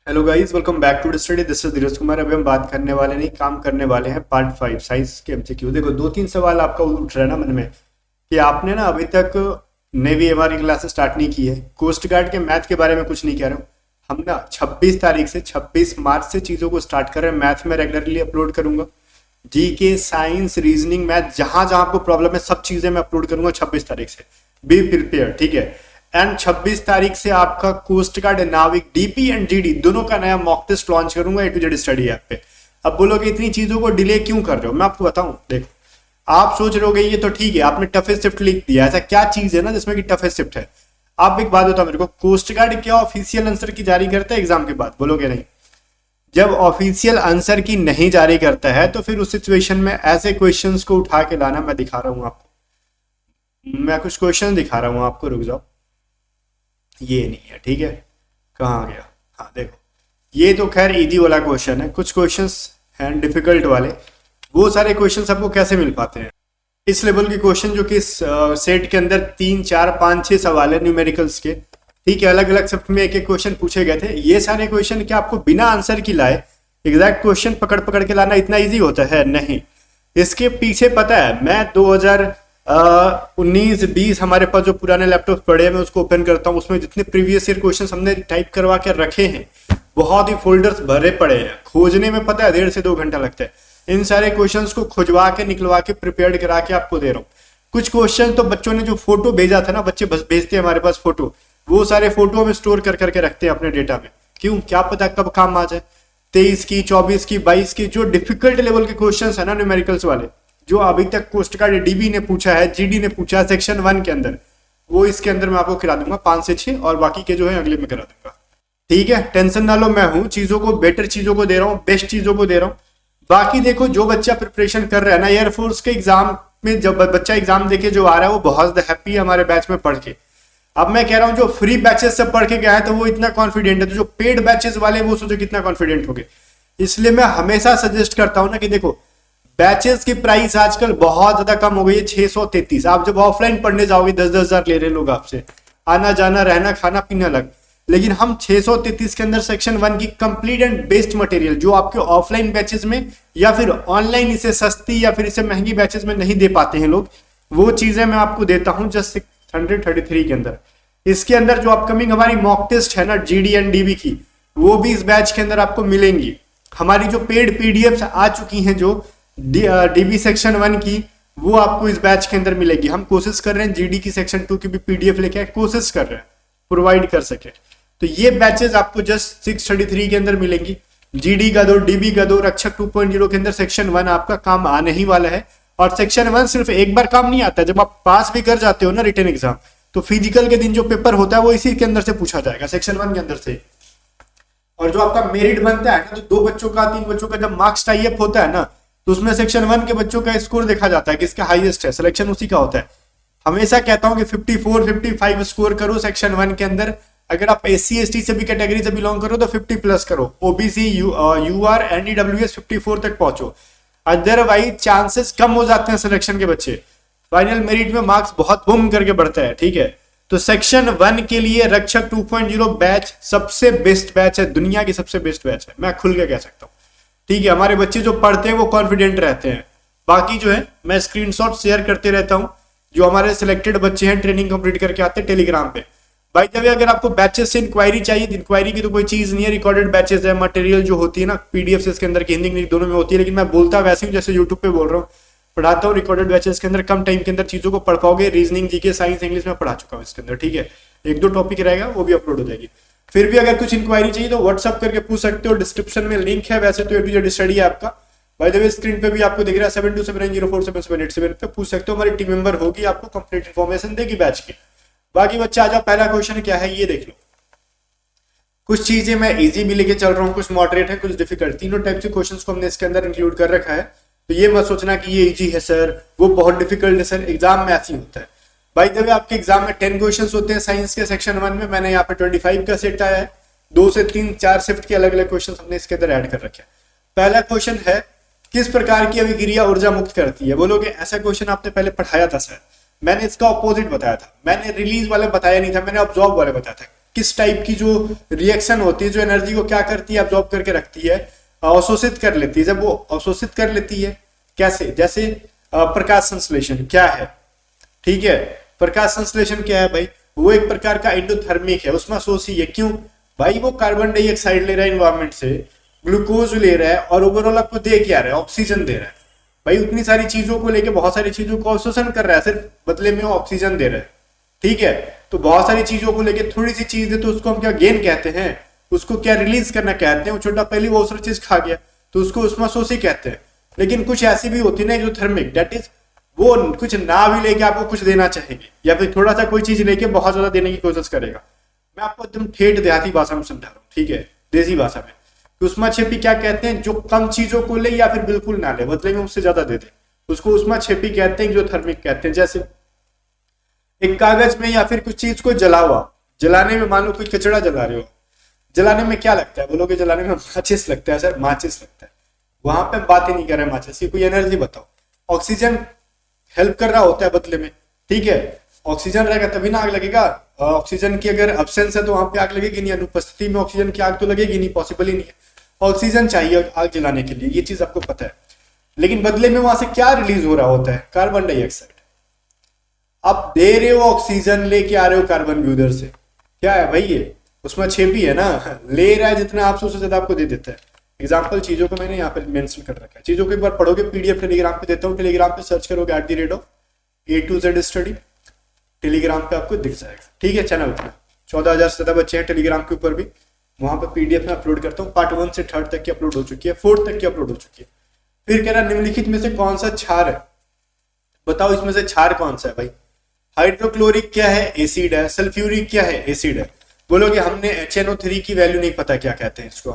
Hello guys, welcome back to study. This is Dheeraj Kumar. अभी हम बात करने वाले नहीं, काम करने वाले हैं पार्ट 5 साइंस के एमसीक्यू। देखो, दो तीन सवाल आपका उठ रहा है ना मन में कि आपने ना अभी तक नेवी एमआर की क्लासेस स्टार्ट नहीं की है, कोस्ट गार्ड के मैथ के बारे में कुछ नहीं कह रहा हूँ। हम ना 26 तारीख से 26 मार्च से चीज़ों को स्टार्ट कर रहे हैं। मैथ में रेगुलरली अपलोड करूंगा, जीके, साइंस, रीजनिंग, मैथ, जहां जहां आपको प्रॉब्लम है सब चीज़ें मैं अपलोड करूंगा 26 तारीख से। बी प्रिपेयर, ठीक है। एंड 26 तारीख से आपका कोस्ट गार्ड, नाविक, डीपी एंड जीडी दोनों का नया मॉक टेस्ट लॉन्च करूंगा ए टू जेड स्टडी ऐप पे। अब बोलोगे इतनी चीजों को डिले क्यों कर रहे हो, मैं आपको बताऊं। देखो, आप सोच रहे होगे ये तो ठीक है, आपने टफेस्ट शिफ्ट लिख दिया, ऐसा क्या चीज है ना जिसमें कि टफेस्ट शिफ्ट है। आप एक बात बताओ मेरे को, कोस्ट गार्ड क्या ऑफिशियल आंसर की जारी करता है एग्जाम के बाद? बोलोगे नहीं। जब ऑफिशियल आंसर की नहीं जारी करता है तो फिर उस सिचुएशन में ऐसे क्वेश्चंस को उठा के लाना। मैं दिखा रहा हूं आपको, मैं कुछ क्वेश्चन दिखा रहा हूं आपको, रुक जाओ। ये नहीं है, ठीक है, कहाँ गया? हाँ देखो, ये तो खैर इजी वाला क्वेश्चन है। कुछ क्वेश्चंस हैं डिफिकल्ट वाले। वो सारे क्वेश्चंस आपको कैसे मिल पाते हैं? इस लेवल के क्वेश्चन जो कि इस सेट के अंदर 3 4 5 6 सवाल है न्यूमेरिकल्स के, ठीक है, अलग अलग शिफ्ट में एक एक क्वेश्चन पूछे गए थे। ये सारे क्वेश्चन क्या आपको बिना आंसर की लाए एग्जैक्ट क्वेश्चन पकड़ पकड़ के लाना इतना ईजी होता है? नहीं। इसके पीछे पता है, मैं 2019-20 हमारे पास जो पुराने लैपटॉप पड़े हैं मैं उसको ओपन करता हूँ, उसमें जितने प्रीवियस ईयर क्वेश्चन हमने टाइप करवा के रखे हैं, बहुत ही फोल्डर्स भरे पड़े हैं। खोजने में पता है 1.5 से 2 घंटा लगता है। इन सारे क्वेश्चंस को खुजवा के निकलवा के प्रिपेयर करा के आपको दे रहा हूँ। कुछ क्वेश्चन तो बच्चों ने जो फोटो भेजा था ना, बच्चे बस भेजते हैं हमारे पास फोटो, वो सारे फोटो हम स्टोर कर करके रखते हैं अपने डेटा में। क्यों? क्या पता कब काम आ जाए। 23 की, 24 की, 22 की जो डिफिकल्ट लेवल के क्वेश्चन है ना न्यूमेरिकल्स वाले, जो अभी तक कोस्ट गार्ड डीबी ने पूछा है, जीडी ने पूछा है सेक्शन 1 के अंदर, वो इसके अंदर मैं आपको करा दूंगा 5 से 6, और बाकी के जो है अगले में करा दूंगा। ठीक है, टेंशन ना लो, मैं हूं चीजों को, बेटर चीजों को दे रहा हूँ, बेस्ट चीजों को दे रहा हूँ। बाकी देखो, जो बच्चा प्रिपरेशन कर रहा है ना एयरफोर्स के एग्जाम में, जब बच्चा एग्जाम देके जो आ रहा है वो बहुत हैप्पी है हमारे बैच में पढ़ के। अब मैं कह रहा हूं जो फ्री बैचेस से पढ़ के गया है तो वो इतना कॉन्फिडेंट है, तो जो पेड बैचेस वाले वो सोचो कितना कॉन्फिडेंट हो गए। इसलिए मैं हमेशा सजेस्ट करता हूं ना कि देखो, बैचेस की प्राइस आजकल बहुत ज्यादा कम हो गई है, 633। आप जब ऑफलाइन पढ़ने जाओगे 10-10 हजार ले रहे लोग आपसे, आना जाना रहना खाना पीना अलग। लेकिन हम 633 के अंदर सेक्शन 1 की कंप्लीट एंड बेस्ट मटेरियल जो आपके ऑफलाइन बैचेस में या फिर ऑनलाइन इसे सस्ती या फिर इसे महंगी बैचेस में नहीं दे पाते हैं लोग, वो चीजें मैं आपको देता हूं जस्ट 633 के अंदर। इसके अंदर जो अपकमिंग हमारी मॉक टेस्ट है ना जीडी एंड डीबी की, वो भी इस बैच के अंदर आपको मिलेंगी। हमारी जो पेड पीडीएफ आ चुकी हैं जो डीबी सेक्शन 1 की, वो आपको इस बैच के अंदर मिलेगी। हम कोशिश कर रहे हैं जीडी की सेक्शन 2 की भी पीडीएफ लेके कोशिश कर रहे हैं प्रोवाइड कर सके। तो ये बैचेस आपको जस्ट 633 के अंदर मिलेंगी। जीडी का दो, डीबी का दो, रक्षक 2.0 के अंदर सेक्शन 1 आपका काम आने ही वाला है। और सेक्शन 1 सिर्फ एक बार काम नहीं आता, जब आप पास भी कर जाते हो ना रिटन एग्जाम, तो फिजिकल के दिन जो पेपर होता है वो इसी के अंदर से पूछा जाएगा, सेक्शन 1 के अंदर से। और जो आपका मेरिट बनता है ना, तो 2 बच्चों का 3 बच्चों का जब मार्क्स टाई अप होता है ना, तो उसमें सेक्शन 1 के बच्चों का स्कोर देखा जाता है कि किसका हाईएस्ट है, सिलेक्शन उसी का होता है। हमेशा कहता हूं कि 54-55 स्कोर करो सेक्शन 1 के अंदर। अगर आप SC/ST से भी कैटेगरी से बिलोंग करो तो 50 प्लस करो, ओबीसी, यूआर, एनडीडब्ल्यूएस 54 तक पहुंचो। अदरवाइज चांसेस कम हो जाते हैं सिलेक्शन के बच्चे, फाइनल मेरिट में मार्क्स बहुत बूम करके बढ़ता है। ठीक है, तो सेक्शन 1 के लिए रक्षक 2.0 बैच सबसे बेस्ट बैच है, दुनिया की सबसे बेस्ट बैच है, मैं खुल के कह सकता हूँ। ठीक है, हमारे बच्चे जो पढ़ते हैं वो कॉन्फिडेंट रहते हैं। बाकी जो है मैं स्क्रीनशॉट शेयर करते रहता हूँ, जो हमारे सिलेक्टेड बच्चे हैं ट्रेनिंग कंप्लीट करके आते हैं टेलीग्राम पे। भाई जब अगर आपको बैचेस से इंक्वायरी चाहिए, इंक्वायरी की तो कोई चीज नहीं है, रिकॉर्डेड बैचेस है, मटेरियल जो होती है ना पीडीएफ से इसके अंदर की हिंदी इंग्लिश दोनों में होती है, लेकिन मैं बोलता वैसे ही जैसे यूट्यूब पे बोल रहा हूँ, पढ़ाता हूँ रिकॉर्डेड बैचेस के अंदर, कम टाइम के अंदर चीजों को पढ़ पाओगे। रीजनिंग, जीके, साइंस, इंग्लिश में पढ़ा चुका हूँ इसके अंदर। ठीक है, 1-2 टॉपिक रहेगा वो भी अपलोड हो जाएगी। फिर भी अगर कुछ इंक्वायरी चाहिए तो व्हाट्सअप करके पूछ सकते हो, डिस्क्रिप्शन में लिंक है। वैसे तो ए टू जेड स्टडी है आपका, बाय द वे स्क्रीन पे भी आपको दिख रहा है 7279047787 पे पूछ सकते हो, हमारी टीम मेंबर होगी, आपको कंप्लीट इन्फॉर्मेशन देगी बैच की। बाकी बच्चा आ जाओ, पहला क्वेश्चन क्या है ये देख लो। कुछ चीजें मैं इजी भी लेके चल रहा हूँ, कुछ मॉडरेट है, कुछ डिफिकल्ट, तीनों टाइप से क्वेश्चंस को हमने इसके अंदर इंक्लूड कर रखा है। तो ये मत सोचना कि ये इजी है सर, वो बहुत डिफिकल्ट है सर, एग्जाम में ऐसे ही होता है। भाई जब आपके एग्जाम में 10 क्वेश्चंस होते हैं साइंस के सेक्शन 1 में, मैंने यहाँ पे 25 का सेट आया है, 2 से 3-4 शिफ्ट के अलग अलग क्वेश्चन हमने इसके अंदर ऐड कर रखे हैं। पहला क्वेश्चन है, किस प्रकार की अभिक्रिया ऊर्जा मुक्त करती है? बोलोगे ऐसा क्वेश्चन आपने पहले पढ़ाया था सर, मैंने इसका ऑपोजिट बताया था, मैंने रिलीज वाले बताया नहीं था, मैंने ऑब्जॉर्ब वाले बताया था। किस टाइप की जो रिएक्शन होती है, जो एनर्जी को क्या करती है, अब्जॉर्ब करके रखती है, अवशोषित कर लेती है। जब वो अवशोषित कर लेती है कैसे, जैसे प्रकाश संश्लेषण क्या है, ठीक है। प्रकाश संश्लेषण क्या है भाई, वो एक प्रकार का एंडोथर्मिक है, उसमें सोचिए क्यों भाई, वो कार्बन डाइऑक्साइड ले रहा है एनवायरमेंट से, ग्लूकोज ले रहा है और ओवरऑल आपको दे क्या रहा है, ऑक्सीजन दे रहा है भाई। उतनी सारी चीजों को लेके बहुत सारी चीजों को अवशोषण कर रहा है, सिर्फ बदले में वो ऑक्सीजन दे रहा है, ठीक है। तो बहुत सारी चीजों को लेके थोड़ी सी चीज दे तो उसको हम क्या गेन कहते हैं, उसको क्या रिलीज करना कहते हैं। वो छोटा पहले बहुत सारी चीज खा गया तो उसको उस्मोसिस ही कहते हैं। लेकिन कुछ ऐसी भी होती है ना जो थर्मिक, दैट इज वो कुछ ना भी लेके आपको कुछ देना चाहेंगे, या फिर थोड़ा सा कोई चीज लेके बहुत ज्यादा देने की कोशिश करेगा। मैं आपको एकदम ठेठ देहाती भाषा में समझा रहा हूँ, ठीक है, देसी भाषा में। तो उष्माक्षेपी क्या कहते हैं, जो कम चीजों को ले या फिर बिल्कुल ना ले, बदले में उससे ज्यादा दे दे, उसको उष्माक्षेपी कहते हैं, जो थर्मिक कहते हैं। जैसे एक कागज में या फिर कुछ चीज को जला हुआ, जलाने में मान लो कोई कचरा जला रहे हो, जलाने में क्या लगता है, बोलोगे जलाने में माचिस लगता है, सर माचिस लगता है। वहां पे बात ही नहीं कर रहे माचिस की, कोई एनर्जी बताओ। ऑक्सीजन हेल्प कर रहा होता है बदले में, ठीक है। ऑक्सीजन रहेगा तभी ना आग लगेगा, ऑक्सीजन की अगर अब्सेंस है तो वहां पे आग लगेगी नहीं, अनुपस्थिति में ऑक्सीजन की आग तो लगेगी नहीं, पॉसिबल ही नहीं है। ऑक्सीजन चाहिए आग जलाने के लिए, ये चीज आपको पता है। लेकिन बदले में वहां से क्या रिलीज हो रहा होता है, कार्बन डाइऑक्साइड। आप दे रहे हो ऑक्सीजन, लेके आ रहे हो कार्बन भी उधर से, क्या है भाई ये, उसमें छेपी है ना, ले रहा है जितना आपसे उससे ज्यादा आपको दे देता है। एग्जाम्पल चीजों को मैंने यहाँ पे मेंशन कर रखा है, चीजों को एक बार पढ़ोगे, पीडीएफ टेलीग्राम पे देता हूँ, टेलीग्राम पे सर्च करोगे @A2Z स्टडी, टेलीग्राम पे आपको दिख जाएगा, ठीक है। चैनल पर 14,000 से ज्यादा बच्चे हैं टेलीग्राम के ऊपर भी, वहां पर पीडीएफ में अपलोड करता हूँ। पार्ट 1 से 3rd तक की अपलोड हो चुकी है, 4th तक की अपलोड हो चुकी है। फिर कह रहा निम्नलिखित में से कौन सा क्षार है, बताओ इसमें से क्षार कौन सा है भाई। हाइड्रोक्लोरिक क्या है, एसिड है। सल्फ्यूरिक क्या है, एसिड है। बोलोगे हमने HNO3 की वैल्यू नहीं पता, क्या कहते हैं इसको।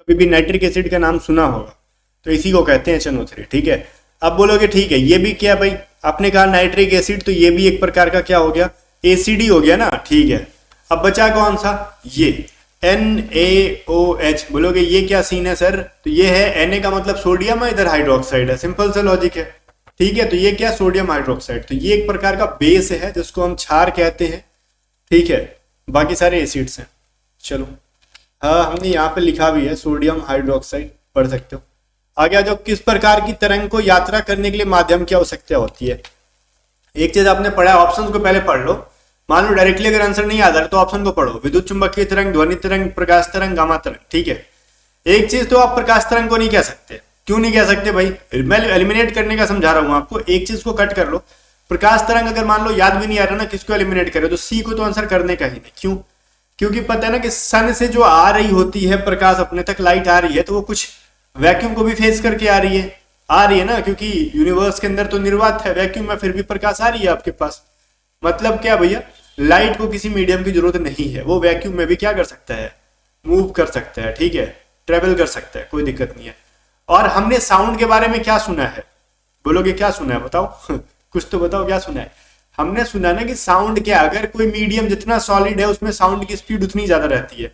कभी भी नाइट्रिक एसिड का नाम सुना होगा तो इसी को कहते हैं HNO3, ठीक है। अब बोलोगे ठीक है, ये भी क्या भाई, आपने कहा नाइट्रिक एसिड, तो ये भी एक प्रकार का क्या हो गया, एसिड ही हो गया ना, ठीक है। अब बचा कौन सा, ये NaOH। बोलोगे ये क्या सीन है सर, तो ये है Na का मतलब सोडियम है, इधर हाइड्रोक्साइड है, सिंपल सा लॉजिक है, ठीक है। तो ये क्या, सोडियम हाइड्रोक्साइड, तो ये एक प्रकार का बेस है जिसको हम क्षार कहते हैं, ठीक है। बाकी सारे एसिड्स हैं। चलो हाँ, हमने यहाँ पे लिखा भी है सोडियम हाइड्रोक्साइड, पढ़ सकते हो। आगे आ जाओ, किस प्रकार की तरंग को यात्रा करने के लिए माध्यम की आवश्यकता होती है। एक चीज आपने पढ़ा है, ऑप्शन को पहले पढ़ लो, मान लो डायरेक्टली अगर आंसर नहीं आता तो ऑप्शन को पढ़ो। विद्युत चुंबकीय तरंग, ध्वनि तरंग, प्रकाश तरंग, गामा तरंग, ठीक है। एक चीज तो आप प्रकाश तरंग को नहीं कह सकते, क्यों नहीं कह सकते भाई, मैं एलिमिनेट करने का समझा रहा हूँ आपको। एक चीज को कट कर लो, प्रकाश तरंग अगर मान लो याद भी नहीं आ रहा ना किसको एलिमिनेट करे, तो सी को तो आंसर करने का ही नहीं। क्यों, क्योंकि पता है ना कि सन से जो आ रही होती है प्रकाश, अपने तक लाइट आ रही है, तो वो कुछ वैक्यूम को भी फेस करके आ रही है ना, क्योंकि यूनिवर्स के अंदर तो निर्वात है, वैक्यूम में फिर भी प्रकाश आ रही है आपके पास। मतलब क्या भैया, लाइट को किसी मीडियम की जरूरत नहीं है, वो वैक्यूम में भी क्या कर सकता है, मूव कर सकता है, ठीक है, ट्रेवल कर सकता है, कोई दिक्कत नहीं है। और हमने साउंड के बारे में क्या सुना है, बोलोगे क्या सुना है बताओ कुछ तो बताओ क्या सुना है। हमने सुना ना कि साउंड क्या, अगर कोई मीडियम जितना सॉलिड है उसमें साउंड की स्पीड उतनी ज्यादा रहती है।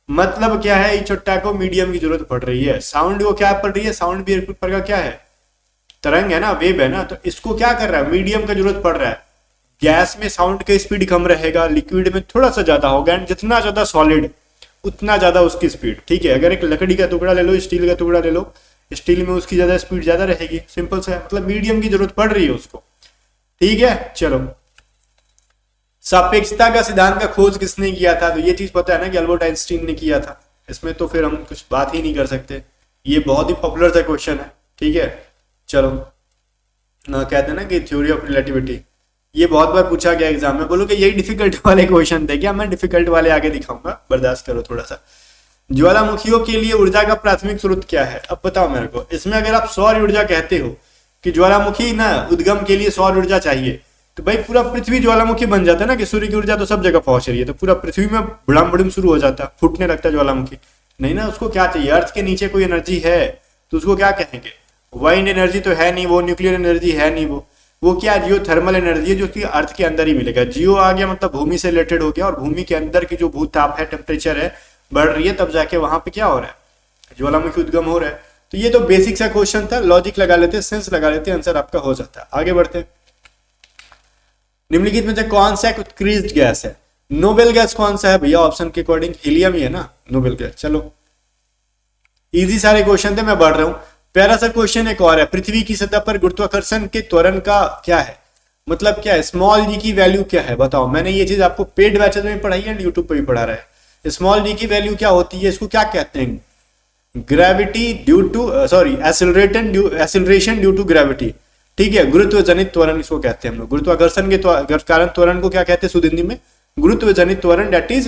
मतलब क्या है, चट्टा को मीडियम की जरूरत पड़ रही है, साउंड को क्या पड़ रही है, साउंड भी एक प्रकार का क्या है, तरंग है ना, वेव है ना, तो इसको क्या कर रहा है, मीडियम का जरूरत पड़ रहा है। गैस में साउंड का स्पीड कम रहेगा, लिक्विड में थोड़ा सा ज्यादा होगा, एंड जितना ज्यादा सॉलिड उतना ज्यादा उसकी स्पीड, ठीक है। अगर एक लकड़ी का टुकड़ा ले लो, स्टील का टुकड़ा ले लो, स्टील में उसकी ज्यादा स्पीड ज्यादा रहेगी, सिंपल सा है। मतलब मीडियम की जरूरत पड़ रही है उसको, ठीक है। चलो, सापेक्षता का सिद्धांत का खोज किसने किया था, तो ये चीज पता है ना कि अल्बर्ट आइंस्टीन ने किया था। इसमें तो फिर हम कुछ बात ही नहीं कर सकते, ये बहुत ही पॉपुलर सा क्वेश्चन है, ठीक है। चलो ना, कहते हैं ना कि थ्योरी ऑफ रिलेटिविटी, ये बहुत बार पूछा गया एग्जाम में। बोलो कि यही डिफिकल्ट वाले क्वेश्चन थे क्या, मैं डिफिकल्ट वाले आगे दिखाऊंगा, बर्दाश्त करो थोड़ा सा। ज्वालामुखियों के लिए ऊर्जा का प्राथमिक स्रोत क्या है, अब बताओ मेरे को। इसमें अगर आप सौर ऊर्जा कहते हो कि ज्वालामुखी ना उद्गम के लिए सौर ऊर्जा चाहिए, तो भाई पूरा पृथ्वी ज्वालामुखी बन जाता है ना, कि सूर्य की ऊर्जा तो सब जगह पहुंच रही है, तो पूरा पृथ्वी में बुड़ाम बुड़िम शुरू हो जाता है, फूटने लगता है ज्वालामुखी। नहीं ना, उसको क्या चाहिए, अर्थ के नीचे कोई एनर्जी है तो उसको क्या कहेंगे, वाइंड एनर्जी तो है नहीं, वो न्यूक्लियर एनर्जी है नहीं, वो क्या जियो थर्मल एनर्जी है, जो कि अर्थ के अंदर ही मिलेगा। जियो आ गया मतलब भूमि से रिलेटेड हो गया, और भूमि के अंदर की जो भूताप है, टेम्परेचर है, बढ़ रही है, तब जाके वहां पे क्या हो रहा है, ज्वालामुखी उद्गम हो रहा है। तो ये तो बेसिक सा क्वेश्चन था, लॉजिक लगा लेते, सेंस लगा लेते, आंसर आपका हो जाता है। आगे बढ़ते, निम्नलिखित में से कौन सा एक उत्कृष्ट गैस है? नोबेल गैस कौन सा है भैया? ऑप्शन के अकॉर्डिंग हीलियम ही है ना नोबेल गैस। चलो इजी सारे क्वेश्चन थे, मैं बढ़ रहा हूं। प्यारा सा क्वेश्चन एक और है, पृथ्वी की सतह पर गुरुत्वाकर्षण के त्वरण का क्या है? मतलब क्या है? स्मॉल जी की वैल्यू क्या है बताओ। मैंने ये चीज आपको पेड बैचेस में पढ़ाई है, यूट्यूब पे भी पढ़ा रहा है। स्मॉल जी की वैल्यू क्या होती है? इसको क्या कहते हैं? Gravity due to sorry acceleration due to gravity. ठीक है, गुरुत्व जनित त्वरण इसको कहते हैं हम लोग। गुरुत्वाकर्षण के कारण त्वरण को क्या कहते हैं? शुद्ध हिंदी में गुरुत्व जनित त्वरण, that is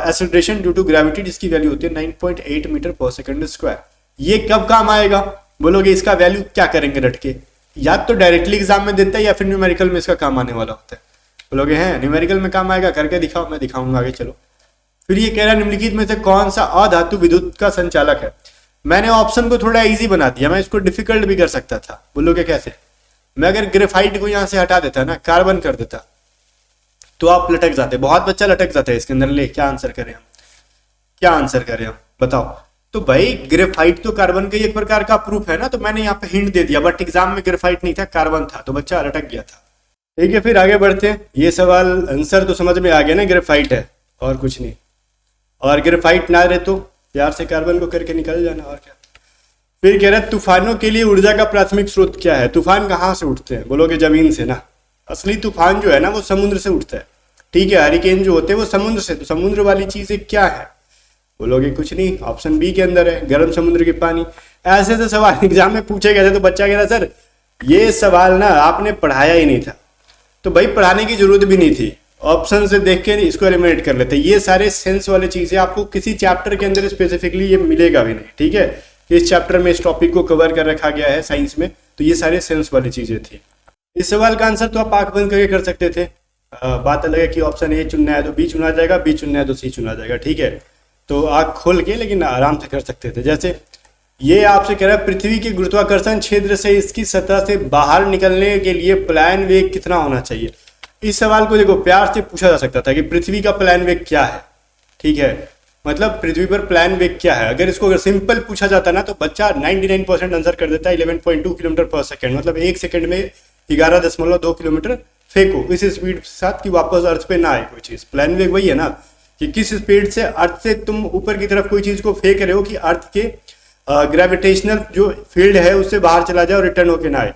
acceleration due to gravity, जिसकी वैल्यू होती है 9.8 मीटर पर सेकंड स्क्वायर। ये कब काम आएगा बोलोगे? इसका वैल्यू क्या करेंगे रट के? या तो डायरेक्टली एग्जाम में देता है या फिर न्यूमेरिकल में इसका काम आने वाला होता है। बोलोगे हैं न्यूमेरिकल में काम आएगा, करके दिखाओ। मैं दिखाऊंगा आगे, चलो। फिर ये कह रहा है निम्नलिखित में से कौन सा अधातु विद्युत का संचालक है? मैंने ऑप्शन को थोड़ा इजी बना दिया, मैं इसको डिफिकल्ट भी कर सकता था। बोलोगे कैसे? मैं अगर ग्रेफाइट को यहां से हटा देता ना, कार्बन कर देता, तो आप लटक जाते। बहुत बच्चा लटक जाता है इसके अंदर। ले क्या आंसर करें हम? क्या आंसर करें हम बताओ? तो भाई ग्रेफाइट तो कार्बन का एक प्रकार का प्रूफ है ना, तो मैंने यहाँ पे हिंट दे दिया, बट एग्जाम में ग्रेफाइट नहीं था, कार्बन था, तो बच्चा लटक गया था। ठीक है, फिर आगे बढ़ते हैं। ये सवाल आंसर तो समझ में आ गया ना, ग्रेफाइट है और कुछ नहीं। और ग्रेफाइट ना रहे तो प्यार से कार्बन को करके निकल जाना, और क्या। फिर कह रहा है तूफानों के लिए ऊर्जा का प्राथमिक स्रोत क्या है? तूफान कहाँ से उठते हैं? बोलोगे जमीन से ना। असली तूफान जो है ना वो समुद्र से उठता है। ठीक है, हरिकेन जो होते हैं वो समुद्र से। तो समुद्र वाली चीजें क्या है? बोलोगे कुछ नहीं, ऑप्शन बी के अंदर है, गर्म समुद्र के पानी। ऐसे ऐसे सवाल एग्जाम में पूछे गए थे, तो बच्चा कह रहा सर ये सवाल ना आपने पढ़ाया ही नहीं था। तो भाई पढ़ाने की जरूरत भी नहीं थी, ऑप्शन से देख के इसको एलिमिनेट कर लेते। ये सारे सेंस वाले चीजें आपको किसी चैप्टर के अंदर स्पेसिफिकली ये मिलेगा भी नहीं। ठीक है, इस चैप्टर में इस टॉपिक को कवर कर रखा गया है साइंस में, तो ये सारे सेंस वाली चीजें थी। इस सवाल का आंसर तो आप आंख बंद करके कर सकते थे। बात अलग है कि ऑप्शन ए चुनना है तो बी चुना जाएगा, बी चुनना है तो सी चुना जाएगा। ठीक है, तो आंख खोल के लेकिन आराम से कर सकते थे। जैसे ये आपसे कह रहा है पृथ्वी के गुरुत्वाकर्षण क्षेत्र से इसकी सतह से बाहर निकलने के लिए प्लायन वेग कितना होना चाहिए? इस सवाल को देखो प्यार से पूछा जा सकता था कि पृथ्वी का प्लायन वेग क्या है। ठीक है, मतलब पृथ्वी पर प्लायन वेग क्या है। अगर इसको अगर सिंपल पूछा जाता ना तो बच्चा 99% आंसर कर देता है। 11.2 किलोमीटर पर सेकंड, मतलब एक सेकंड में 11.2 किलोमीटर फेंको इस स्पीड के साथ कि वापस अर्थ पे ना आए कोई चीज। प्लायन वेग वही है ना कि किस स्पीड से अर्थ से तुम ऊपर की तरफ कोई चीज को फेंक रहे हो कि अर्थ के ग्रेविटेशनल जो फील्ड है उससे बाहर चला जाए और रिटर्न होके ना आए।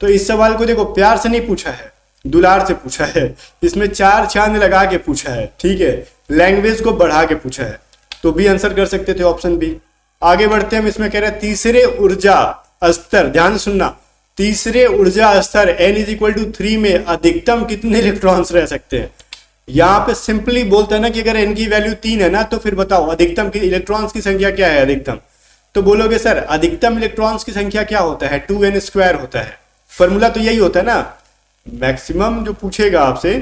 तो इस सवाल को देखो प्यार से नहीं पूछा है, दुलार से पूछा है। इसमें 4 चांद लगा के पूछा है। ठीक है, लैंग्वेज को बढ़ा के पूछा है, तो भी आंसर कर सकते थे ऑप्शन बी। आगे बढ़ते हैं हम। इसमें कह रहे हैं तीसरे ऊर्जा स्तर, ध्यान सुनना, तीसरे ऊर्जा स्तर n = 3 में अधिकतम कितने इलेक्ट्रॉन्स रह सकते हैं? यहाँ पे सिंपली बोलते हैं ना कि अगर n की वैल्यू 3 है ना तो फिर बताओ अधिकतम की इलेक्ट्रॉन्स की संख्या क्या है अधिकतम? तो बोलोगे सर अधिकतम इलेक्ट्रॉन्स की संख्या क्या होता है? 2n² होता है। फॉर्मूला तो यही होता है ना, मैक्सिमम जो पूछेगा आपसे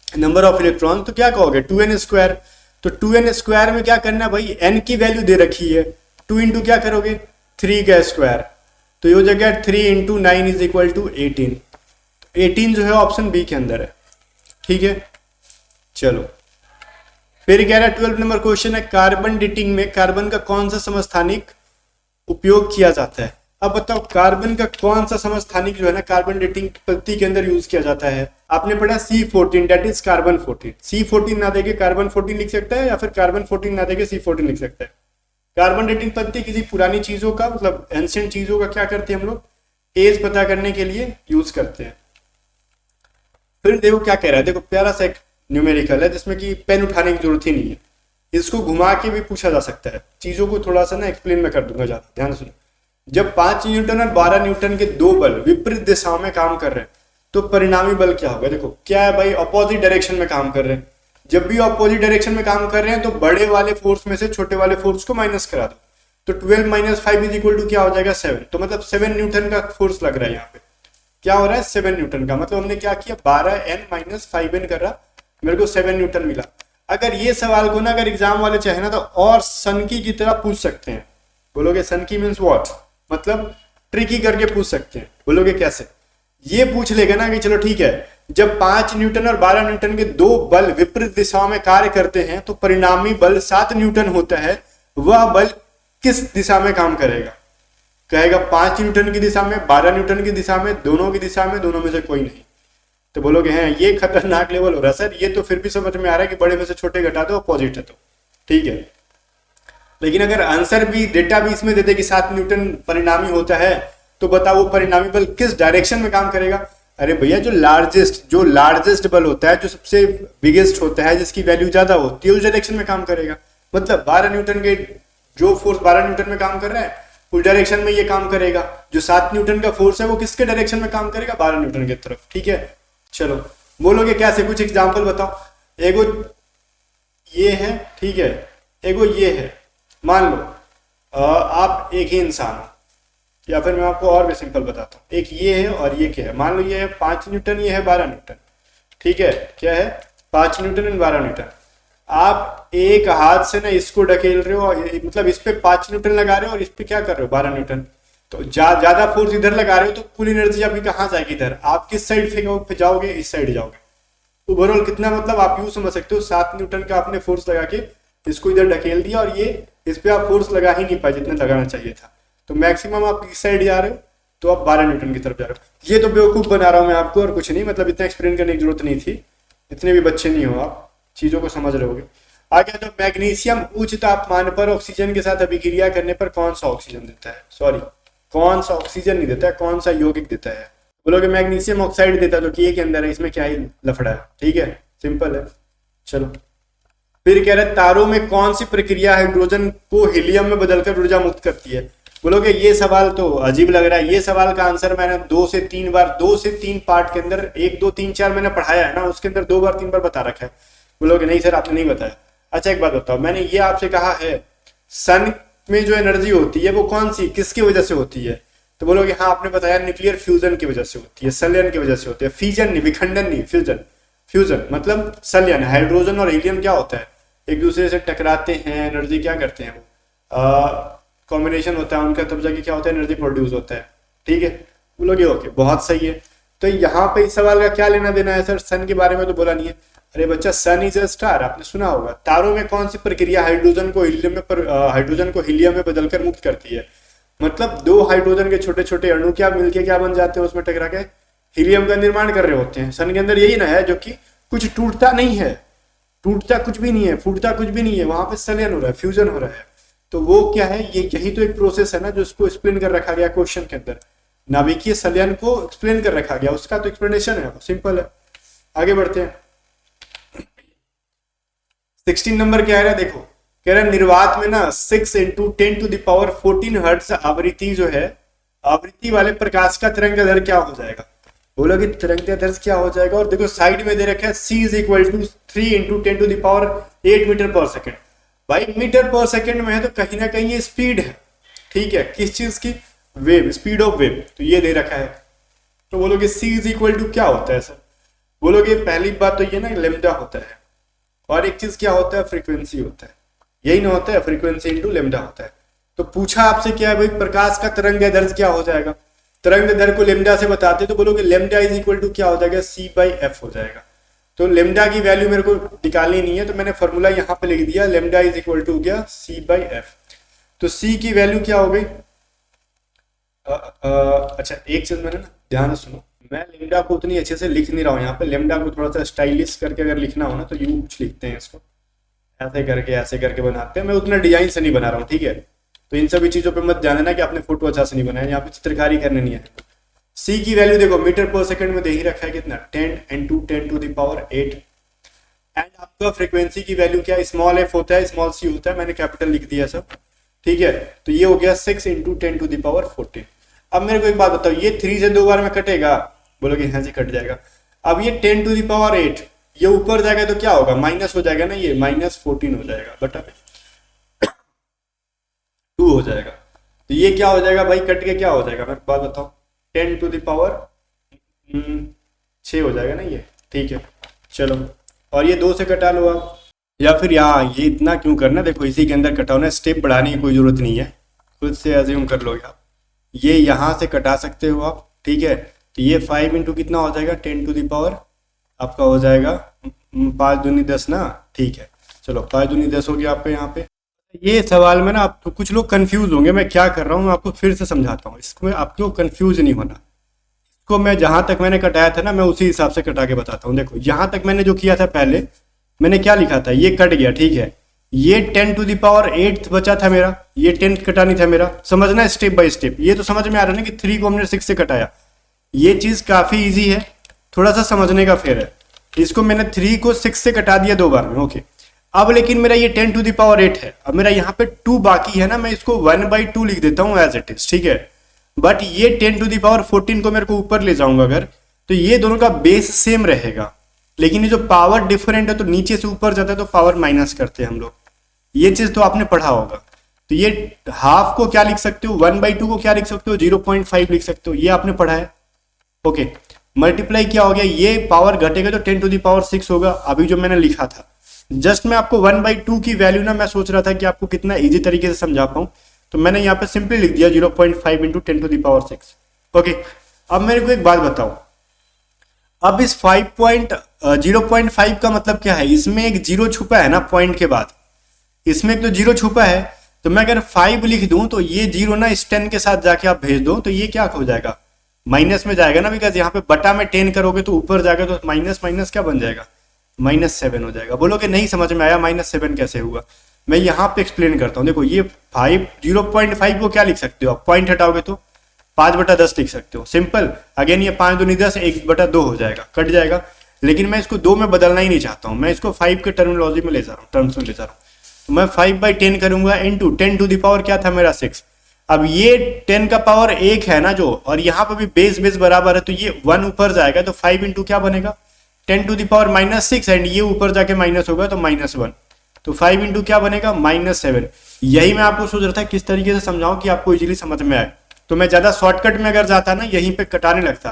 नंबर ऑफ इलेक्ट्रॉन तो क्या कहोगे? 2n²। तो 2n² में क्या करना भाई, n की वैल्यू दे रखी है, 2 इंटू क्या करोगे 3 का स्क्वायर, तो ये हो जाएगा 3 इंटू 9 = 18। 18 जो है ऑप्शन बी के अंदर है। ठीक है, चलो फिर कह रहा है 12 नंबर क्वेश्चन है, कार्बन डेटिंग में कार्बन का कौन सा समस्थानिक उपयोग किया जाता है? अब बताओ कार्बन का कौन सा समस्थानिक जो है ना कार्बन डेटिंग पद्धति के अंदर यूज किया जाता है? आपने पढ़ा C14, that is carbon 14। C14 ना देके कार्बन 14 लिख सकता है या फिर कार्बन 14 ना देके C14 लिख सकता है। कार्बन डेटिंग पद्धति किसी पुरानी चीजों का, मतलब एंशिएंट चीजों का क्या करते हैं हम लोग, एज पता करने के लिए यूज करते हैं। फिर देखो क्या कह रहा है, देखो प्यारा सा एक न्यूमेरिकल है जिसमें कि पेन उठाने की जरूरत ही नहीं है, इसको घुमा के भी पूछा जा सकता है। चीजों को थोड़ा सा ना एक्सप्लेन में कर दूंगा, ज्यादा ध्यान सुनो। जब 5 न्यूटन और 12 न्यूटन के 2 बल विपरीत दिशाओं में काम कर रहे हैं तो परिणामी बल क्या होगा? देखो क्या है भाई, अपोजिट डायरेक्शन में काम कर रहे हैं। जब भी अपोजिट डायरेक्शन में काम कर रहे हैं तो बड़े वाले फोर्स में से छोटे वाले फोर्स को माइनस करा दो, तो 12 - 5 = क्या हो जाएगा 7। तो मतलब 7 न्यूटन का फोर्स लग रहा है यहाँ पे। क्या हो रहा है 7 न्यूटन का, मतलब हमने क्या किया 12n - 5n कर रहा, मेरे को 7 न्यूटन मिला। अगर ये सवाल को ना अगर एग्जाम वाले चाहे ना तो और सनकी की तरह पूछ सकते हैं। बोलोगे सनकी मीन्स व्हाट, मतलब ट्रिकी करके पूछ सकते हैं। बोलोगे कैसे? ये पूछ लेगा ना कि चलो ठीक है, जब 5 न्यूटन और 12 न्यूटन के 2 बल विपरीत दिशाओं में कार्य करते हैं तो परिणामी बल 7 न्यूटन होता है, वह बल किस दिशा में काम करेगा? कहेगा 5 न्यूटन की दिशा में, 12 न्यूटन की दिशा में, दोनों की दिशा में, दोनों में से कोई नहीं। तो बोलोगे हैं ये खतरनाक लेवल हो रहा है सर, ये तो फिर भी समझ में आ रहा है कि बड़े में से छोटे घटा दो, अपोजिट है तो ठीक है। लेकिन अगर आंसर भी डेटा भी इसमें दे दे कि 7 न्यूटन परिणामी होता है, तो बताओ वो परिणामी बल किस डायरेक्शन में काम करेगा। अरे भैया जो लार्जेस्ट बल होता है, जो सबसे बिगेस्ट होता है, जिसकी वैल्यू ज्यादा होती है, उस डायरेक्शन में काम करेगा। मतलब 12 न्यूटन के जो फोर्स 12 न्यूटन में काम कर रहा है उस डायरेक्शन में ये काम करेगा। जो 7 न्यूटन का फोर्स है वो किसके डायरेक्शन में काम करेगा, 12 न्यूटन की तरफ। ठीक है, चलो बोलोगे क्या से, कुछ एग्जाम्पल बताओ। एगो ये है, ठीक है, एगो ये है। मान लो आप एक ही इंसान हो, या फिर मैं आपको और भी सिंपल बताता हूँ। एक ये है और ये क्या है, मान लो ये है 5 न्यूटन, ये है 12 न्यूटन। ठीक है, क्या है 5 न्यूटन एंड 12 न्यूटन। आप एक हाथ से ना इसको ढकेल रहे हो, मतलब इस पे 5 न्यूटन लगा रहे हो और इस पे क्या कर रहे हो 12 न्यूटन। तो ज्यादा फोर्स इधर लगा रहे हो तो कुल एनर्जी आपकी कहाँ जाएगी, इधर। आप किस साइड पे जाओगे, इस साइड जाओगे। ओवरऑल कितना, मतलब आप यूं समझ सकते हो 7 न्यूटन का आपने फोर्स लगा के इसको इधर ढकेल दिया, और ये इस पे आप फोर्स लगा ही नहीं पाए जितना लगाना चाहिए था। तो मैक्सिमम आप इस साइड जा रहे हो, तो आप 12 न्यूटन की तरफ जा रहे हो। ये तो बेवकूफ बना रहा हूँ मैं आपको, और कुछ नहीं, मतलब इतना एक्सप्लेन करने की जरूरत नहीं थी। इतने भी बच्चे नहीं हो आप, चीजों को समझ रहे होगे। आगे तो मैग्नीशियम उच्च तापमान पर ऑक्सीजन के साथ अभिक्रिया करने पर कौन सा ऑक्सीजन देता है, सॉरी कौन सा ऑक्सीजन नहीं देता है, कौन सा यौगिक देता है। बोलोगे मैग्नीशियम ऑक्साइड देता है, जो कि ये के अंदर है, इसमें क्या ही लफड़ा है। ठीक है, सिंपल है। चलो फिर कह रहे तारों में कौन सी प्रक्रिया हाइड्रोजन को हीलियम में बदलकर ऊर्जा मुक्त करती है। बोलोगे ये सवाल तो अजीब लग रहा है। ये सवाल का आंसर मैंने 2 से 3 पार्ट के अंदर 1 2 3 4 मैंने पढ़ाया है ना, उसके अंदर 2 बार 3 बार बता रखा है। बोलोगे नहीं सर आपने नहीं बताया। अच्छा एक बात बताओ, मैंने ये आपसे कहा है सन में जो एनर्जी होती है वो कौन सी किसकी वजह से होती है, तो बोलोगे हाँ आपने बताया न्यूक्लियर फ्यूजन की वजह से होती है, संलयन की वजह से होती है। फ्यूजन नहीं, विखंडन नहीं, फ्यूजन। फ्यूजन मतलब संलयन। हाइड्रोजन और हीलियम क्या होता है, एक दूसरे से टकराते हैं, एनर्जी क्या करते हैं वो कॉम्बिनेशन होता है उनका, तब जाके क्या होता है एनर्जी प्रोड्यूस होता है। ठीक है, बोलोगे ओके बहुत सही है। तो यहाँ पे इस सवाल का क्या लेना देना है सर, सन के बारे में तो बोला नहीं है। अरे बच्चा सन इज अ स्टार, आपने सुना होगा। तारों में कौन सी प्रक्रिया हाइड्रोजन को हीलियम में बदलकर मुक्त करती है। मतलब 2 हाइड्रोजन के छोटे छोटे अणु क्या मिलके क्या बन जाते हैं, उसमें टकरा के हीलियम का निर्माण कर रहे होते हैं। सन के अंदर यही ना है, जो कि कुछ टूटता नहीं है, टूटता कुछ भी नहीं है, फूटता कुछ भी नहीं है, वहां पे संलयन हो रहा है, फ्यूजन हो रहा है। तो वो क्या है, ये यही तो एक प्रोसेस है ना जो उसको एक्सप्लेन कर रखा गया क्वेश्चन के अंदर। नाभिकीय संलयन को एक्सप्लेन कर रखा गया, उसका तो एक्सप्लेनेशन है, सिंपल है। आगे बढ़ते हैं। 16 नंबर क्या है, देखो कह रहा है निर्वात में ना 6 × 10⁻14 हर्ट्ज आवृत्ति जो है, आवृत्ति वाले प्रकाश का तरंग क्या हो जाएगा। बोलोगे तरंग क्या हो जाएगा, और देखो साइड में दे रखा है c = 3 × 10⁸ मीटर पर सेकेंड। भाई मीटर पर सेकेंड में है तो कहीं ना कहीं ये स्पीड है। ठीक है, किस चीज की, वेव, स्पीड ऑफ वेव, तो ये दे रखा है। तो बोलोगे c = क्या होता है सर, बोलोगे पहली बात तो ये ना लेमडा होता है, और एक चीज क्या होता है, फ्रीक्वेंसी होता है। यही ना होता है, फ्रीक्वेंसी इंटू लेमडा होता है। तो पूछा आपसे क्या है भाई, प्रकाश का तरंग दैर्ध्य क्या हो जाएगा। तरंग दैर्ध्य को लेमडा से बताते तो बोलोगे लेमडा = क्या हो जाएगा, c/f हो जाएगा। तो लेमडा की वैल्यू मेरे को निकालनी नहीं है, तो मैंने फॉर्मूला यहाँ पे लिख दिया, लेमडा = गया c/f। तो c की वैल्यू क्या हो गई, अच्छा एक चीज मैंने ना ध्यान से सुनो, मैं लेमडा को उतनी अच्छे से लिख नहीं रहा हूँ यहाँ पे। लेमडा को थोड़ा सा स्टाइलिश करके अगर लिखना हो ना तो यूं कुछ लिखते हैं, इसको ऐसे करके बनाते हैं। मैं उतना डिजाइन से नहीं बना रहा हूँ, ठीक है। तो इन सभी चीजों पे मत ध्यान देना कि आपने फोटो अच्छा से नहीं बनाया, यहाँ पे चित्रकारी करने नहीं है। सी की वैल्यू देखो मीटर पर सेकंड में दे ही रखा है कितना, 10 × 10⁸ एंड आपका फ्रीक्वेंसी की वैल्यू क्या, स्मॉल f होता है, स्मॉल c होता है, मैंने कैपिटल लिख दिया सब। ठीक है, तो ये हो गया 6 × 10⁻14। अब मेरे को एक बात बताओ, ये 3 से 2 बार में कटेगा, बोलोगे हाँ जी कट जाएगा। अब ये 10⁸, ये ऊपर जाएगा तो क्या होगा, माइनस हो जाएगा ना, ये -14 हो जाएगा बटा 2 हो जाएगा। तो ये क्या हो जाएगा भाई, कट के क्या हो जाएगा, मेरे बात बताओ, 10⁻6 हो जाएगा ना ये। ठीक है चलो, और ये 2 से कटा लो आप, या फिर यहाँ ये इतना क्यों करना, देखो इसी के अंदर कटाओ ना, स्टेप बढ़ाने की कोई जरूरत नहीं है, खुद से एज्यूम कर लोगे आप। ये यहाँ से कटा सकते हो आप, ठीक है। तो ये 5 × कितना हो जाएगा, 10⁻, आपका हो जाएगा 5 दूनी 10 ना, ठीक है। चलो 5 दूनी 10 हो गया आपके यहाँ पे। ये सवाल में ना आप तो कुछ लोग कंफ्यूज होंगे मैं क्या कर रहा हूँ, मैं आपको फिर से समझाता हूँ, इसमें आपको कंफ्यूज नहीं होना। इसको मैं जहां तक मैंने कटाया था ना, मैं उसी हिसाब से कटा के बताता हूँ। देखो यहां तक मैंने जो किया था, पहले मैंने क्या लिखा था, ये कट गया, ठीक है। ये 10⁸ बचा था मेरा, ये 10 कटा नहीं था मेरा। समझना स्टेप बाय स्टेप, ये तो समझ में आ रहा है ना कि 3 को हमने 6 से कटाया। ये चीज काफी इजी है, थोड़ा सा समझने का फेर है। इसको मैंने 3 को 6 से कटा दिया 2 बार में, ओके। अब लेकिन मेरा ये 10⁸ है, अब मेरा यहाँ पे 2 बाकी है ना, मैं इसको 1/2 लिख देता हूँ एज इट इज, ठीक है। बट ये 10⁻14 को मेरे को ऊपर ले जाऊंगा अगर, तो ये दोनों का बेस सेम रहेगा, लेकिन ये जो पावर डिफरेंट है तो नीचे से ऊपर जाता है तो पावर माइनस करते हैं हम लोग। ये चीज तो आपने पढ़ा होगा। तो ये हाफ को क्या लिख सकते हो, 1/2 को क्या लिख सकते हो, 0.5 लिख सकते हो, ये आपने पढ़ा है, ओके। मल्टीप्लाई क्या हो गया, ये पावर घटेगा तो 10⁻6 होगा, अभी जो मैंने लिखा था। जस्ट मैं आपको 1/2 की वैल्यू ना, मैं सोच रहा था कि आपको कितना इजी तरीके से समझा पाऊं, तो मैंने यहाँ पे सिंपली लिख दिया 0.5 × 10⁻6, ओके। अब मेरे को एक बात बताओ, अब इस 0.5 का मतलब क्या है, इसमें एक जीरो छुपा है ना पॉइंट के बाद, इसमें एक तो जीरो छुपा है। तो मैं अगर 5 लिख दूं तो ये जीरो ना इस 10 के साथ जाके आप भेज दो तो ये क्या हो जाएगा, माइनस में जाएगा ना, बिकॉज यहाँ पे बटा में 10 करोगे तो ऊपर जाएगा तो माइनस माइनस क्या बन जाएगा, -7 हो जाएगा। बोलोगे नहीं समझ में आया, -7 कैसे हुआ, मैं यहाँ पे एक्सप्लेन करता हूँ। देखो ये 0.5 को क्या लिख सकते हो आप, पॉइंट हटाओगे तो 5/10 लिख सकते हो, सिंपल। अगेन ये 5 दूनी 10, 1/2 हो जाएगा, कट जाएगा। लेकिन मैं इसको 2 में बदलना ही नहीं चाहता हूँ, मैं इसको 5 के टर्मिनोलॉजी में ले जा रहा हूँ, टर्म्स में ले जा रहा हूँ। तो मैं 5/10 करूंगा इंटू 10⁻, क्या था मेरा 6। अब ये 10 का पावर 1 है ना जो, और यहाँ पे भी बेस बराबर है, तो ये 1 ऊपर जाएगा तो 5 इंटू क्या बनेगा, 10⁻6, एंड ये ऊपर जाके माइनस होगा तो -1, तो 5 इंटू क्या बनेगा, -7। यही मैं आपको सोच रहा था किस तरीके से समझाऊं कि आपको इजीली समझ में आए। तो मैं ज्यादा शॉर्टकट में अगर जाता ना, यहीं पे कटाने लगता,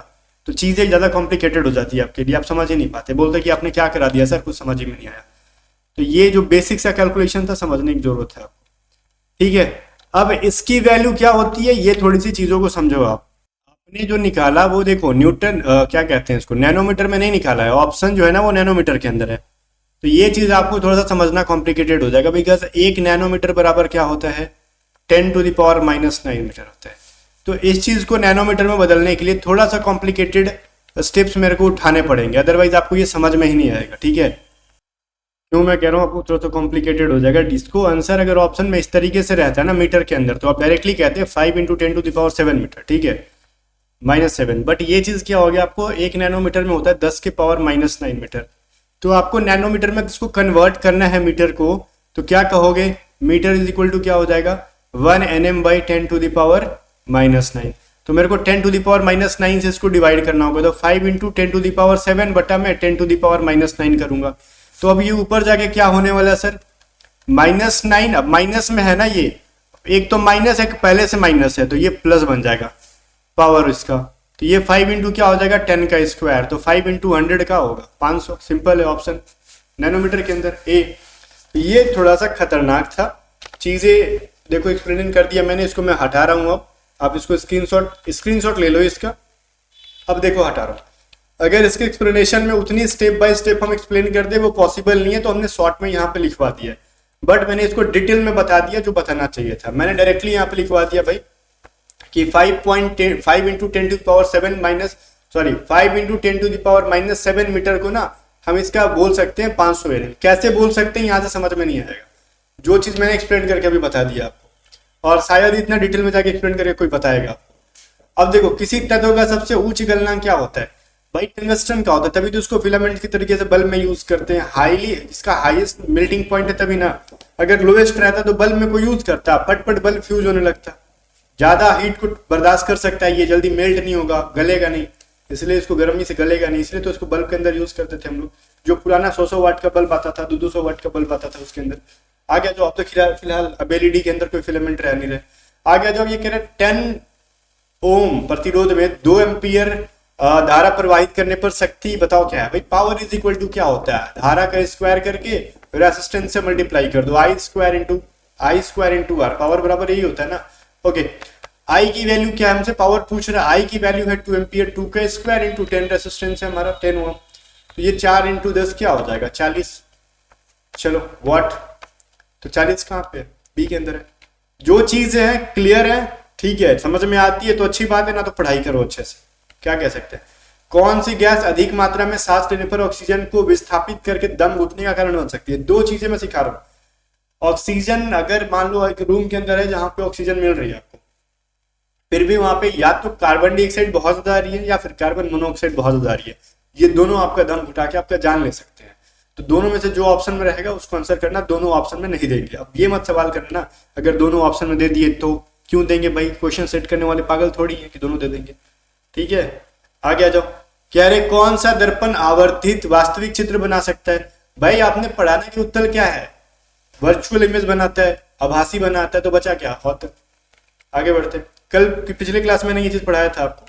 तो चीजें ज्यादा कॉम्प्लिकेटेड हो जाती है आपके लिए, आप समझ ही नहीं पाते, बोलते कि आपने क्या करा दिया सर, कुछ समझ ही में नहीं आया। तो ये जो बेसिक सा कैलकुलेशन था, समझने की जरूरत है आपको, ठीक है। अब इसकी वैल्यू क्या होती है, ये थोड़ी सी चीजों को समझो आप। आपने जो निकाला वो देखो न्यूटन, क्या कहते हैं इसको, नैनोमीटर में नहीं निकाला है, ऑप्शन जो है ना वो नैनोमीटर के अंदर है। तो ये चीज आपको थोड़ा सा समझना कॉम्प्लिकेटेड हो जाएगा, बिकॉज 1 नैनोमीटर बराबर क्या होता है, 10⁻⁹ मीटर होता है। तो इस चीज को नैनोमीटर में बदलने के लिए थोड़ा सा कॉम्प्लिकेटेड स्टेप्स मेरे को उठाने पड़ेंगे, अदरवाइज आपको ये समझ में ही नहीं आएगा, ठीक है। क्यों मैं कह रहा हूँ आपको थोड़ा सा कॉम्प्लिकेटेड हो जाएगा। इसको आंसर अगर ऑप्शन में इस तरीके से रहता है ना मीटर के अंदर, तो आप डायरेक्टली कहते हैं 5 × 10⁻7 मीटर, ठीक है, -7। बट ये चीज क्या हो गया, आपको 1 नैनोमीटर में होता है 10⁻⁹ मीटर। तो आपको नैनोमीटर में इसको कन्वर्ट करना है मीटर को, तो क्या कहोगे, मीटर इज इक्वल टू क्या हो जाएगा, 1 nm/10⁻⁹। तो मेरे को 10⁻⁹ से इसको डिवाइड करना होगा, तो 5 × 10⁻7 बटा मैं 10⁻⁹ करूंगा। तो अब ये ऊपर जाके क्या होने वाला है सर, -9। अब माइनस में है ना ये, एक तो माइनस, एक पहले से माइनस है, तो ये प्लस बन जाएगा पावर इसका। तो ये 5 इंटू क्या हो जाएगा, 10 का स्क्वायर, तो 5 × 100 का होगा 500। सिंपल है ऑप्शन नैनोमीटर के अंदर ए। तो ये थोड़ा सा खतरनाक था, चीजें देखो एक्सप्लेन कर दिया मैंने, इसको मैं हटा रहा हूँ। अब आप इसको स्क्रीनशॉट ले लो इसका। अब देखो हटा रहा हूँ, अगर इसके एक्सप्लेनेशन में उतनी स्टेप बाय स्टेप हम एक्सप्लेन कर दे वो पॉसिबल नहीं है, तो हमने शॉर्ट में यहाँ पे लिखवा दिया, बट मैंने इसको डिटेल में बता दिया जो बताना चाहिए था। मैंने डायरेक्टली यहाँ पे लिखवा दिया भाई कि 5 × 10⁻⁷ मीटर को ना हम इसका बोल सकते हैं 500 Nm। कैसे बोल सकते हैं यहाँ से समझ में नहीं आएगा, जो चीज मैंने एक्सप्लेन करके अभी बता दिया आपको, और शायद इतना डिटेल में जाके एक्सप्लेन करके कोई बताएगा आपको। अब देखो किसी तत्व का सबसे उच्च गलनांक क्या होता है भाई, टंगस्टन का होता है, तभी तो उसको फिलामेंट की तरीके से बल्ब में यूज करते हैं। हाईली इसका हाईएस्ट मेल्टिंग पॉइंट है तभी ना, अगर लोएस्ट रहता तो बल्ब में कोई यूज करता, फटफट बल्ब फ्यूज होने लगता। ज्यादा हीट को बर्दाश्त कर सकता है, ये जल्दी मेल्ट नहीं होगा, गलेगा नहीं, इसलिए इसको गर्मी से गलेगा नहीं, इसलिए तो इसको बल्ब के अंदर यूज करते थे हम लोग। जो पुराना 100 वाट का बल्ब आता था, 200 वाट का बल्ब आता था, उसके अंदर आ गया जो अब तो फिलहाल अब एलईडी के अंदर कोई फिलामेंट रह नहीं रहे। आ गया जो ये कह रहे 10 ओम प्रतिरोध में 2 एम्पियर धारा प्रवाहित करने पर शक्ति बताओ क्या है भाई। पावर इज इक्वल टू क्या होता है, धारा का स्क्वायर करके रेसिस्टेंस से मल्टीप्लाई कर दो, I square into R, power बराबर यही होता है ना। ओके, I की वैल्यू क्या है, हमसे पावर पूछ रहा है, I की वैल्यू है 2 एम्पियर, 2 का स्क्वायर इंटू 10 रेसिस्टेंस है हमारा 10 ओम, तो ये 4 × 10 क्या हो जाएगा 40। चलो वाट, तो 40 कहाँ पे, बी के अंदर है। जो चीजें हैं क्लियर है, ठीक है, समझ में आती है तो अच्छी बात है, ना तो पढ़ाई करो अच्छे से। क्या कह सकते हैं? कौन सी गैस अधिक मात्रा में सांस लेने पर ऑक्सीजन को विस्थापित करके दम घुटने का कारण बन सकती है? दो चीजें मैं सिखा रहा हूँ। ऑक्सीजन अगर मान लो एक रूम के अंदर है जहां पे ऑक्सीजन मिल रही है आपको, फिर भी वहां पे या तो कार्बन डाइऑक्साइड बहुत ज्यादा आ रही है या फिर कार्बन मोनोऑक्साइड बहुत ज्यादा आ रही है, ये दोनों आपका दम घुटा के आपका जान ले सकते हैं। तो दोनों में से जो ऑप्शन में रहेगा उसको आंसर करना, दोनों ऑप्शन में नहीं देंगे। अब ये मत सवाल करना ना अगर दोनों ऑप्शन में दे दिए तो क्यों देंगे भाई, क्वेश्चन सेट करने वाले पागल थोड़ी है कि दोनों दे देंगे। ठीक है, आगे आ जाओ। कह रहे कौन सा दर्पण आवर्धित वास्तविक चित्र बना सकता है? भाई आपने पढ़ा ना कि उत्तल क्या है, वर्चुअल इमेज बनाता है, आभासी बनाता है, तो बचा क्या? ऑर्थो। आगे बढ़ते, कल की पिछले क्लास में ये चीज पढ़ाया था आपको।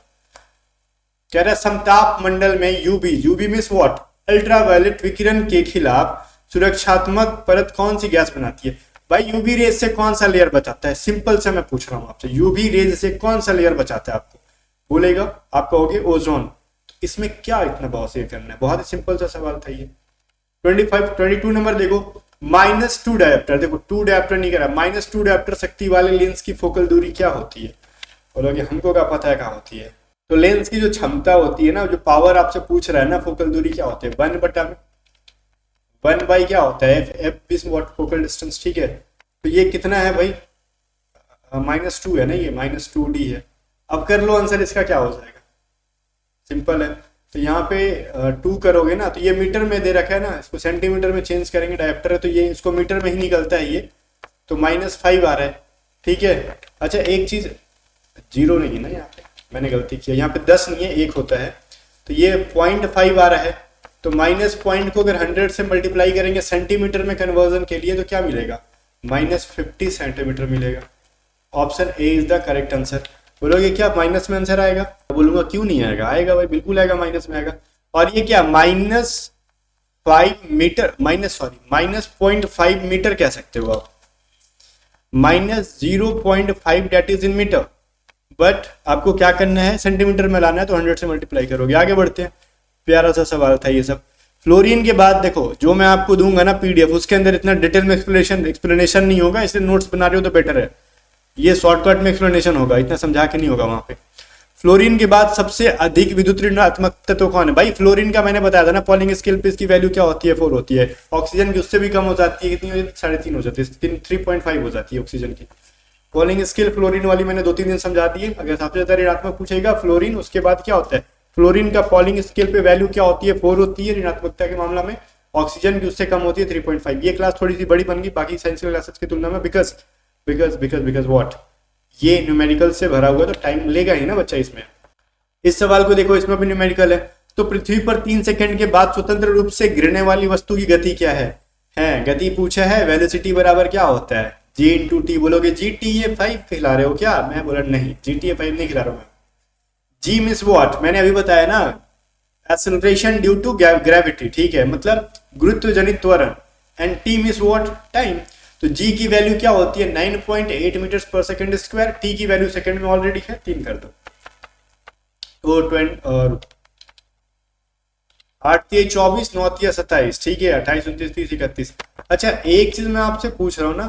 कह रहा है समताप मंडल में यूवी मींस व्हाट, अल्ट्रावायलेट विकिरण के खिलाफ सुरक्षात्मक परत कौन सी गैस बनाती है? भाई यूवी रेज से कौन सा लेयर बचाता है? सिंपल से मैं पूछ रहा हूं आपसे, यूवी रेज से कौन सा लेयर बचाता है आपको? बोलेगा, आप कहोगे ओजोन। तो इसमें क्या इतना बहुत से करना है, बहुत ही सिंपल सा सवाल था ये। 22 नंबर देखो, -2 डायोप्टर, देखो 2 डायोप्टर नहीं करा, -2 डायोप्टर शक्ति वाले लेंस की फोकल दूरी क्या होती है? बोलोगे हमको क्या पता है क्या होती है। तो लेंस की जो क्षमता होती है ना, जो पावर आपसे पूछ रहा है ना, फोकल दूरी क्या होती है? 1 बाई क्या होता है? F is what, focal distance. ठीक है, तो ये कितना है भाई? -2 है ना, ये -2d है। अब कर लो आंसर, इसका क्या हो जाएगा? सिंपल है। तो यहाँ पे 2 करोगे ना, तो ये मीटर में दे रखा है ना, इसको सेंटीमीटर में चेंज करेंगे, डायोप्टर है तो ये इसको मीटर में ही निकलता है ये, तो -5 आ रहा है। ठीक है, अच्छा एक चीज, 0 नहीं है ना यहाँ पे, मैंने गलती किया, यहाँ पे 10 नहीं है, 1 होता है, तो ये 0.5 आ रहा है। तो माइनस पॉइंट को अगर 100 से मल्टीप्लाई करेंगे सेंटीमीटर में कन्वर्जन के लिए, तो क्या मिलेगा? -50 सेंटीमीटर मिलेगा। Option A is the correct answer. बोलोगे क्या माइनस में आंसर आएगा? बोलूंगा क्यों नहीं आएगा, आएगा भाई, बिल्कुल आएगा, माइनस में आएगा। और ये क्या -5 मीटर, -0.5 मीटर कह सकते हो आप, -0.5 that is in metre, but आपको क्या करना है, सेंटीमीटर में लाना है, तो 100 से मल्टीप्लाई करोगे। आगे बढ़ते हैं, प्यारा सा सवाल था ये सब। फ्लोरीन के बाद देखो, जो मैं आपको दूंगा ना पीडीएफ, उसके अंदर इतना डिटेल में एक्सप्लेनेशन नहीं होगा, इसलिए नोट्स बना रहे हो तो बेटर है, ये शॉर्टकट में एक्सप्लेनेशन होगा, इतना समझा के नहीं होगा वहां पे। फ्लोरीन के बाद सबसे अधिक विद्युत ऋणात्मक तत्व कौन है? भाई फ्लोरीन का मैंने बताया था ना, पॉलिंग स्केल पे इसकी वैल्यू क्या होती है? 4 होती है। ऑक्सीजन की उससे भी कम हो जाती है, कितनी हो जाती है? 3.5 हो जाती है, 3.5 हो जाती है ऑक्सीजन की। पॉलिंग स्केल फ्लोरीन वाली मैंने 2-3 दिन समझा दी है। अगर सबसे ज्यादा ऋणात्मक पूछेगा फ्लोरीन, उसके बाद क्या होता है? फ्लोरीन का पॉलिंग स्केल पे वैल्यू क्या होती है? 4 होती है ऋणात्मकता के मामला में। ऑक्सीजन की उससे कम होती है 3.5। ये क्लास थोड़ी सी बड़ी बन गई बाकी साइंस क्लासेस की तुलना में, बिकॉज व्हाट, ये न्यूमेरिकल से भरा हुआ, तो टाइम लेगा ही ना बच्चा इसमें। इस सवाल को देखो, इसमें भी न्यूमेरिकल है। तो पृथ्वी पर 3 सेकंड के बाद स्वतंत्र रूप से गिरने वाली वस्तु की गति क्या है? गति पूछा है, वेलोसिटी बराबर क्या होता है? G/T। बोलोगे GTA5 खिला रहे हो क्या? मैं बोला नहीं, GTA5 नहीं खिला रहा हूं। G मींस व्हाट, मैंने अभी बताया ना, एक्सेलरेशन ड्यू टू ग्रेविटी। ठीक है, मतलब गुरुत्व जनित त्वरण। And T means what, time. तो G की वैल्यू क्या होती है? 9.8 मीटर्स पर सेकंड स्क्वायर। T की वैल्यू सेकंड में ऑलरेडी है, 3 कर दो। तो 8×24, 9×27। ठीक है, 28, 29, 30, 31। अच्छा एक चीज मैं आपसे पूछ रहा हूँ ना,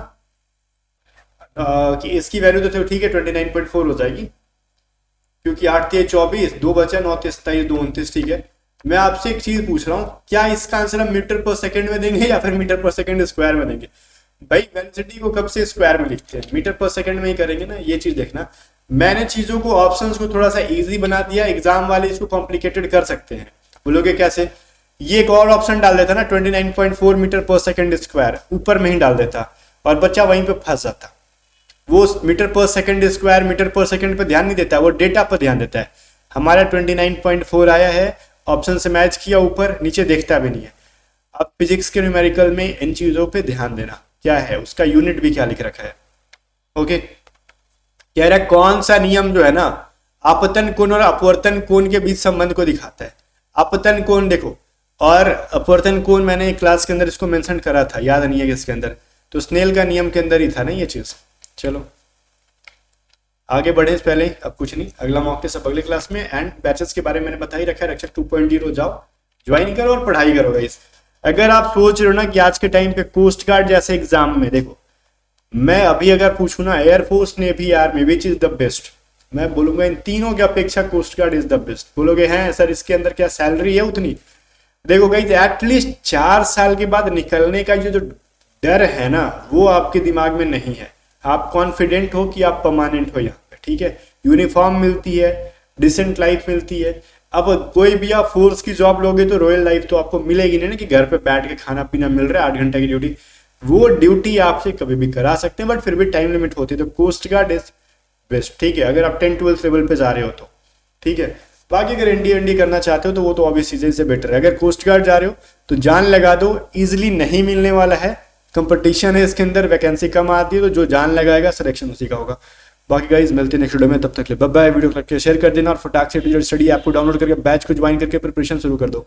कि इसकी वैल्यू तो ठीक है 29.4 हो जाएगी, क्योंकि 8×24, 2 बचा, 9×27, 2 29। ठीक है, मैं आपसे एक चीज पूछ रहा हूँ, क्या इसका आंसर हम मीटर पर सेकंड में देंगे या फिर मीटर पर सेकंड स्क्वायर में देंगे? भाई वेलोसिटी को कब से स्क्वायर में लिखते हैं, मीटर पर सेकंड में ही करेंगे ना, ये चीज देखना। मैंने चीजों को, ऑप्शंस को थोड़ा सा इजी बना दिया, एग्जाम वाले इसको कॉम्प्लिकेटेड कर सकते हैं। बोलोगे कैसे? ये एक और ऑप्शन डाल देता ना, 29.4 मीटर पर सेकंड स्क्वायर, ऊपर में ही डाल देता और बच्चा वहीं पे फंस जाता। वो मीटर पर सेकंड स्क्वायर, मीटर पर सेकंड पे ध्यान नहीं देता, वो डेटा पर ध्यान देता है। हमारा 29.4 आया है, ऑप्शन से मैच किया, ऊपर नीचे देखता भी नहीं है। अब फिजिक्स के न्यूमेरिकल में इन चीजों पे ध्यान देना, क्या है उसका यूनिट भी क्या लिख रखा है। ओके, कह रहा है कौन सा नियम जो है ना, आपतन कोण और अपवर्तन कोण के बीच संबंध को दिखाता है? आपतन कोण देखो, और अपवर्तन कोण मैंने क्लास के अंदर इसको मेंशन करा था, याद नहीं है कि इसके अंदर, तो स्नेल का नियम के अंदर ही था ना ये चीज। चलो आगे बढ़े, इस पहले अब कुछ नहीं, अगला मॉक टेस्ट सब अगले क्लास में। एंड बैचेस के बारे में मैंने बता ही रखा है, रक्षक 2.0 जाओ, ज्वाइन करो और पढ़ाई करो गाइस। अगर आप सोच रहे हो ना कि आज के टाइम पे कोस्ट गार्ड जैसे एग्जाम में, देखो मैं अभी अगर पूछूं ना, air force, navy, army, which is the best, मैं बोलूंगा इन तीनों की अपेक्षा coast guard is the best. बोलोगे हैं सर इसके अंदर क्या सैलरी है उतनी? देखो गाइस एटलीस्ट 4 साल के बाद निकलने का जो डर है ना वो आपके दिमाग में नहीं है। आप कॉन्फिडेंट हो कि आप परमानेंट हो यहाँ पे, ठीक है। यूनिफॉर्म मिलती है, डिसेंट लाइफ मिलती है। अब कोई भी आप फोर्स की जॉब लोगे तो रॉयल लाइफ तो आपको मिलेगी नहीं ना, कि घर पे बैठ के खाना पीना मिल रहा है, 8 घंटे की ड्यूटी। वो ड्यूटी आपसे कभी भी करा सकते हैं, बट फिर भी टाइम लिमिट होती है। तो कोस्ट गार्ड इज बेस्ट, ठीक है, अगर आप 10-12 लेवल पे जा रहे हो तो, ठीक है। बाकी अगर एनडी करना चाहते हो तो वो तो ऑब्वियस चीजें से बेटर है। अगर कोस्ट गार्ड जा रहे हो तो जान लगा दो, इजिली नहीं मिलने वाला है, कंपटीशन है इसके अंदर, वैकेंसी कम आती है, तो जो जान लगाएगा सिलेक्शन उसी का होगा। बाकी गाइज मिलते हैं नेक्स्ट वीडियो में, तब तक के लिए बाय बाय। वीडियो को शेयर कर देना और फटाक से स्टडी ऐप को डाउनलोड करके बैच को ज्वाइन करके प्रिपरेशन शुरू कर दो।